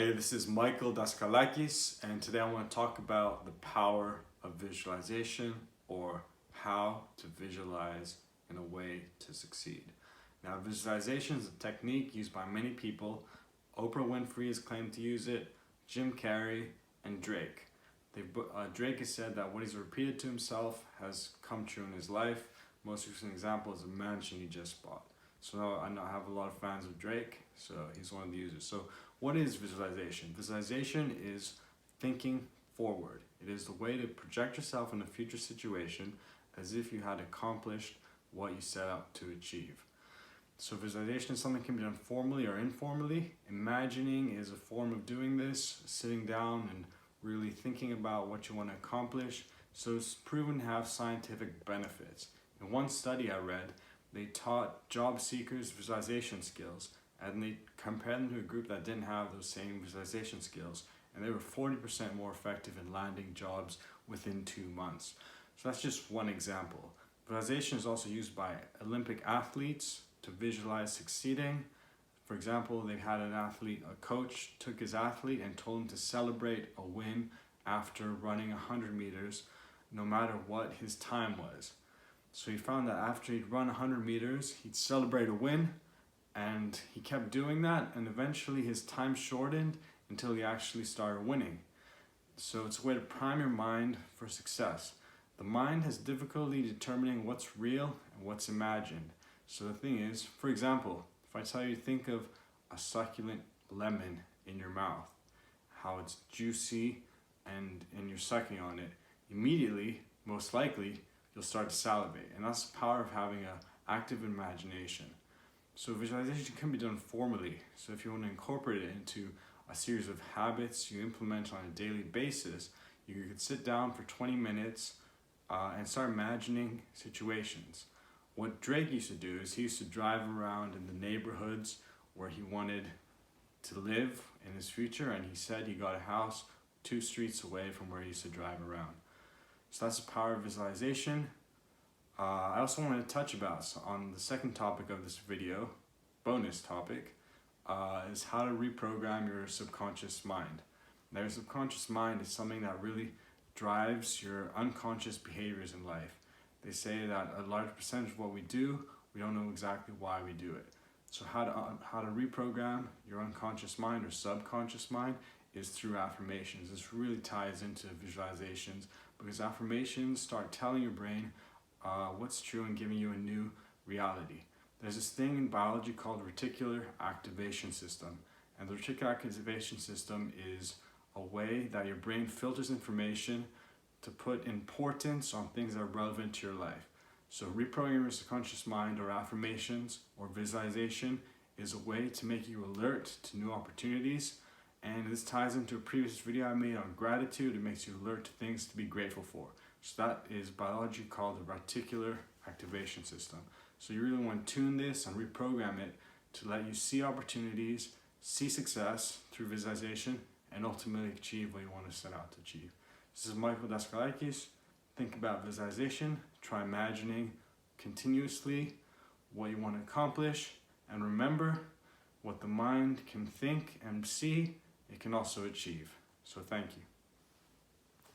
Hey, this is Michael Daskalakis, and today I want to talk about the power of visualization, or how to visualize in a way to succeed. Now, visualization is a technique used by many people. Oprah Winfrey has claimed to use it, Jim Carrey, and Drake. Drake has said that what he's repeated to himself has come true in his life. Most recent example is a mansion he just bought. So I have a lot of fans of Drake, so he's one of the users. So what is visualization? Visualization is thinking forward. It is the way to project yourself in a future situation as if you had accomplished what you set out to achieve. So visualization is something that can be done formally or informally. Imagining is a form of doing this, sitting down and really thinking about what you want to accomplish. So it's proven to have scientific benefits. In one study I read, they taught job seekers visualization skills, and they compared them to a group that didn't have those same visualization skills, and they were 40% more effective in landing jobs within 2 months. So that's just one example. Visualization is also used by Olympic athletes to visualize succeeding. For example, they had a coach took his athlete and told him to celebrate a win after running 100 meters, no matter what his time was. So he found that after he'd run 100 meters, he'd celebrate a win, and he kept doing that, and eventually his time shortened until he actually started winning. So it's a way to prime your mind for success. The mind has difficulty determining what's real and what's imagined. So the thing is, for example, if I tell you to think of a succulent lemon in your mouth, how it's juicy and you're sucking on it, immediately, most likely, you'll start to salivate. And that's the power of having an active imagination. So visualization can be done formally. So if you want to incorporate it into a series of habits you implement on a daily basis, you could sit down for 20 minutes and start imagining situations. What Drake used to do is he used to drive around in the neighborhoods where he wanted to live in his future, and he said he got a house 2 streets away from where he used to drive around. So that's the power of visualization. I also want to touch on the second topic of this video, bonus topic, is how to reprogram your subconscious mind. Now, your subconscious mind is something that really drives your unconscious behaviors in life. They say that a large percentage of what we do, we don't know exactly why we do it. So how to reprogram your unconscious mind or subconscious mind is through affirmations. This really ties into visualizations, because affirmations start telling your brain what's true and giving you a new reality. There's this thing in biology called reticular activation system, and the reticular activation system is a way that your brain filters information to put importance on things that are relevant to your life. So reprogramming your subconscious mind, or affirmations, or visualization, is a way to make you alert to new opportunities. And this ties into a previous video I made on gratitude. It makes you alert to things to be grateful for. So that is biology called the reticular activation system. So you really want to tune this and reprogram it to let you see opportunities, see success through visualization, and ultimately achieve what you want to set out to achieve. This is Michael Daskalakis. Think about visualization, try imagining continuously what you want to accomplish, and remember, what the mind can think and see, it can also achieve. So thank you.